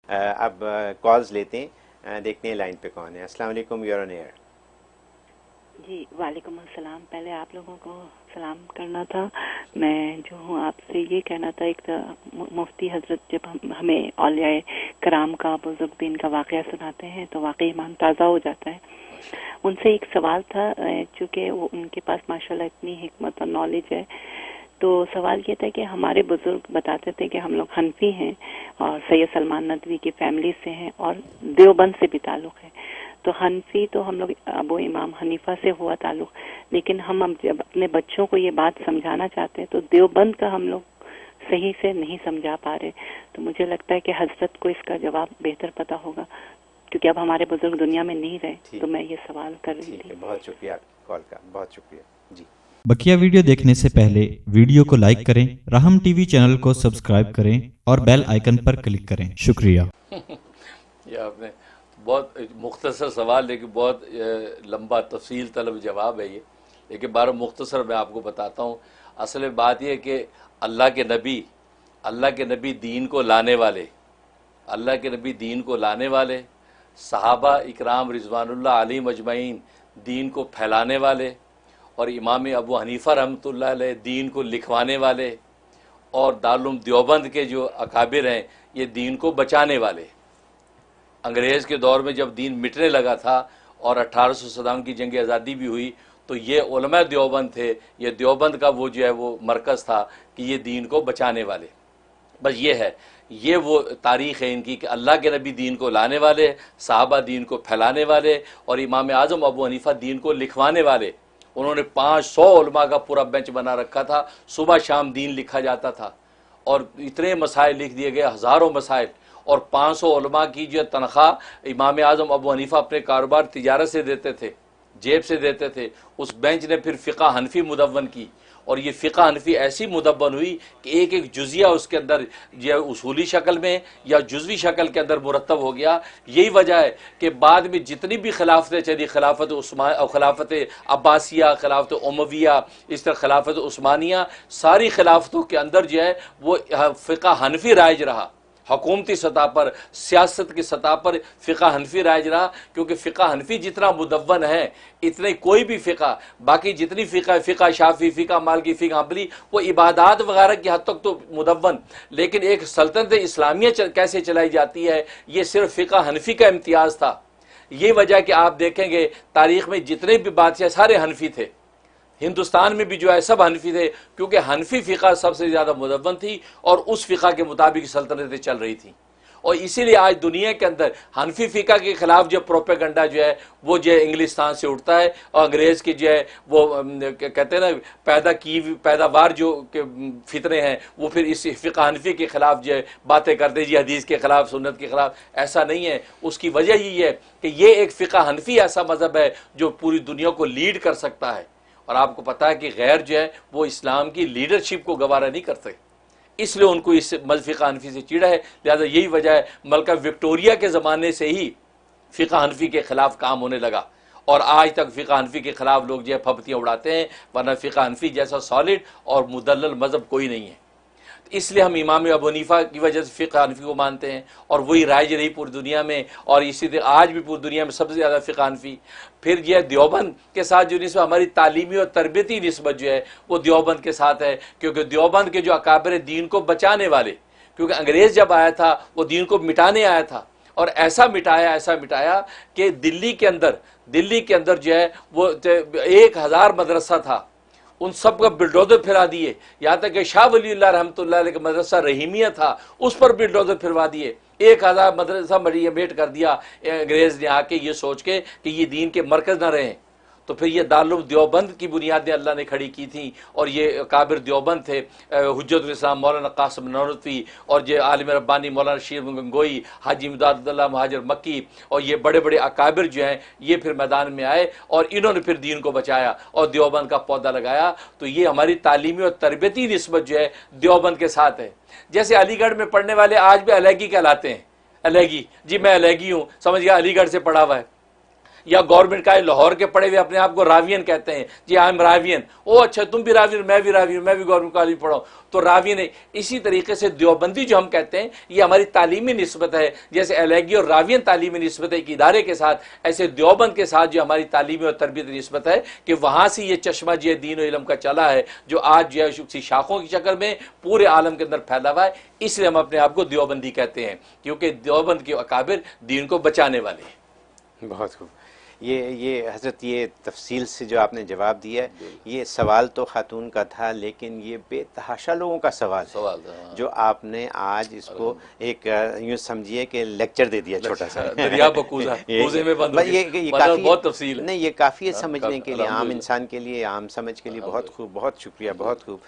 اب کالز لیتے ہیں، دیکھتے ہیں لائن پہ کون ہے۔ السلام علیکم، یور آن ایئر۔ جی وعلیکم السلام۔ پہلے آپ لوگوں کو سلام کرنا تھا۔ میں جو ہوں آپ سے یہ کہنا تھا، ایک مفتی حضرت جب ہمیں اولیاء کرام کا، بزرگ دین کا واقعہ سناتے ہیں تو واقعی ایمان تازہ ہو جاتا ہے۔ ان سے ایک سوال تھا، چونکہ وہ ان کے پاس ماشاءاللہ اتنی حکمت اور نالج ہے، تو سوال یہ تھا کہ ہمارے بزرگ بتاتے تھے کہ ہم لوگ حنفی ہیں اور سید سلمان ندوی کی فیملی سے ہیں اور دیوبند سے بھی تعلق ہے۔ تو حنفی تو ہم لوگ ابو امام حنیفہ سے ہوا تعلق، لیکن ہم جب اپنے بچوں کو یہ بات سمجھانا چاہتے ہیں تو دیوبند کا ہم لوگ صحیح سے نہیں سمجھا پا رہے۔ تو مجھے لگتا ہے کہ حضرت کو اس کا جواب بہتر پتہ ہوگا، کیونکہ اب ہمارے بزرگ دنیا میں نہیں رہے، تو میں یہ سوال کر رہی تھی۔ بہت شکریہ آپ کی کال کا، بہت شکریہ جی۔ بقیہ ویڈیو دیکھنے سے پہلے ویڈیو کو لائک کریں، رحم ٹی وی چینل کو سبسکرائب کریں اور بیل آئیکن پر کلک کریں۔ شکریہ۔ یہ آپ نے بہت مختصر سوال، لیکن بہت لمبا تفصیل طلب جواب ہے یہ، لیکن بارہ مختصر میں آپ کو بتاتا ہوں۔ اصل میں بات یہ ہے کہ اللہ کے نبی دین کو لانے والے، اللہ کے نبی دین کو لانے والے، صحابہ اکرام رضوان اللہ علیہم اجمعین دین کو پھیلانے والے، اور امام ابو حنیفہ رحمۃ اللہ علیہ دین کو لکھوانے والے، اور دارالعلوم دیوبند کے جو اکابر ہیں یہ دین کو بچانے والے۔ انگریز کے دور میں جب دین مٹنے لگا تھا اور 1857 کی جنگ آزادی بھی ہوئی تو یہ علماء دیوبند تھے، یہ دیوبند کا وہ جو ہے وہ مرکز تھا کہ یہ دین کو بچانے والے۔ بس یہ ہے، یہ وہ تاریخ ہے ان کی کہ اللہ کے نبی دین کو لانے والے، صحابہ دین کو پھیلانے والے، اور امام اعظم ابو حنیفہ دین کو لکھوانے والے۔ انہوں نے 500 علماء کا پورا بینچ بنا رکھا تھا، صبح شام دین لکھا جاتا تھا، اور اتنے مسائل لکھ دیے گئے، ہزاروں مسائل، اور 500 علماء کی جو تنخواہ امام اعظم ابو حنیفہ اپنے کاروبار تجارت سے دیتے تھے، جیب سے دیتے تھے۔ اس بینچ نے پھر فقہ حنفی مدون کی، اور یہ فقہ حنفی ایسی مدون ہوئی کہ ایک ایک جزیہ اس کے اندر یہ اصولی شکل میں یا جزوی شکل کے اندر مرتب ہو گیا۔ یہی وجہ ہے کہ بعد میں جتنی بھی خلافتیں چلی، خلافت خلافت عباسیہ، خلافت امویہ، اس طرح خلافت عثمانیہ، ساری خلافتوں کے اندر جو ہے وہ فقہ حنفی رائج رہا۔ حکومتی سطح پر، سیاست کی سطح پر فقہ حنفی رائج رہا، کیونکہ فقہ حنفی جتنا مدون ہے اتنے کوئی بھی فقہ، باقی جتنی فقہ شافعی، فقہ مالکی، فقہ حنبلی، وہ عبادات وغیرہ کی حد تک تو مدون، لیکن ایک سلطنت اسلامیہ کیسے چلائی جاتی ہے یہ صرف فقہ حنفی کا امتیاز تھا۔ یہ وجہ کہ آپ دیکھیں گے تاریخ میں جتنے بھی بادشاہ سارے حنفی تھے، ہندوستان میں بھی جو ہے سب حنفی تھے، کیونکہ حنفی فقہ سب سے زیادہ مدون تھی اور اس فقہ کے مطابق سلطنتیں چل رہی تھیں۔ اور اسی لیے آج دنیا کے اندر حنفی فقہ کے خلاف جو پروپیگنڈا جو ہے وہ جو ہے انگلستان سے اٹھتا ہے، اور انگریز کی جو ہے وہ کہتے ہیں نا پیداوار جو فتنے ہیں وہ پھر اس فقہ حنفی کے خلاف جو ہے باتیں کرتے جی حدیث کے خلاف، سنت کے خلاف۔ ایسا نہیں ہے، اس کی وجہ یہی ہے کہ یہ ایک فقہ حنفی ایسا مذہب ہے جو پوری دنیا کو لیڈ کر سکتا ہے، اور آپ کو پتا ہے کہ غیر جو ہے وہ اسلام کی لیڈرشپ کو گوارا نہیں کرتے، اس لیے ان کو اس فقہ حنفی سے چیڑا ہے۔ لہذا یہی وجہ ہے ملکہ وکٹوریہ کے زمانے سے ہی فقہ حنفی کے خلاف کام ہونے لگا، اور آج تک فقہ حنفی کے خلاف لوگ جو ہے پھپتیاں اڑاتے ہیں، ورنہ فقہ حنفی جیسا سالڈ اور مدلل مذہب کوئی نہیں ہے۔ اس لیے ہم امام ابو حنیفہ کی وجہ سے فقہ حنفی کو مانتے ہیں، اور وہی رائج رہی پوری دنیا میں، اور اسی طرح آج بھی پوری دنیا میں سب سے زیادہ فقہ حنفی۔ پھر یہ دیوبند کے ساتھ جو نسبت ہماری تعلیمی اور تربیتی نسبت جو ہے وہ دیوبند کے ساتھ ہے، کیونکہ دیوبند کے جو اکابر دین کو بچانے والے، کیونکہ انگریز جب آیا تھا وہ دین کو مٹانے آیا تھا، اور ایسا مٹایا کہ دلی کے اندر جو ہے وہ 1000 مدرسہ تھا، ان سب کا بلڈوزر پھرا دیے، یہاں تک کہ شاہ ولی اللہ رحمۃ اللہ علیہ کا مدرسہ رحیمیہ تھا اس پر بلڈوزر پھروا دیے، 1000 مدرسہ میٹ کر دیا انگریز نے آ کے، یہ سوچ کے کہ یہ دین کے مرکز نہ رہیں۔ تو پھر یہ دارالعلوم دیوبند کی بنیادیں اللہ نے کھڑی کی تھیں، اور یہ اکابر دیوبند تھے، حجت الاسلام مولانا قاسم نانوتوی، اور یہ عالم ربانی مولانا شیر گنگوئی، حاجی امداد اللہ مہاجر مکی، اور یہ بڑے بڑے اکابر جو ہیں یہ پھر میدان میں آئے، اور انہوں نے پھر دین کو بچایا اور دیوبند کا پودا لگایا۔ تو یہ ہماری تعلیمی اور تربیتی نسبت جو ہے دیوبند کے ساتھ ہے۔ جیسے علی گڑھ میں پڑھنے والے آج بھی علیگی کہلاتے ہیں، علیگی، جی میں علیگی ہوں، سمجھ گیا علی گڑھ سے پڑھا ہوا ہے۔ یا گورنمنٹ کا لاہور کے پڑھے ہوئے اپنے آپ کو راوین کہتے ہیں، جی آئی ایم راوین، او اچھا تم بھی راوین، میں بھی راوین، میں بھی گورنمنٹ کالج پڑھا ہوں تو راوین ہے۔ اسی طریقے سے دیوبندی جو ہم کہتے ہیں یہ ہماری تعلیمی نسبت ہے، جیسے الیگی اور راوین تعلیمی نسبت ہے ایک ادارے کے ساتھ، ایسے دیوبند کے ساتھ جو ہماری تعلیمی اور تربیتی نسبت ہے کہ وہاں سے یہ چشمہ جو ہے دین و علم کا چلا ہے، جو آج جو ہے اسی شاخوں کی شکل میں پورے عالم کے اندر پھیلا ہوا ہے، اس لیے ہم اپنے آپ کو دیوبندی کہتے ہیں، کیونکہ دیوبند کے اکابر دین کو بچانے والے ہیں۔ بہت خوب۔ یہ حضرت یہ تفصیل سے جو آپ نے جواب دیا ہے، یہ سوال تو خاتون کا تھا لیکن یہ بے تحاشا لوگوں کا سوال ہے جو آپ نے آج اس کو ایک یوں سمجھیے کہ لیکچر دے دیا چھوٹا سا، دریا بکوزہ کوزے میں بند ہو گیا، یہ مطلب کافی بہت تفصیل ہے۔ نہیں، یہ کافی ہے سمجھنے کے لیے، عام انسان کے لیے، عام سمجھ کے لیے۔ بہت خوب، بہت شکریہ، بہت خوب۔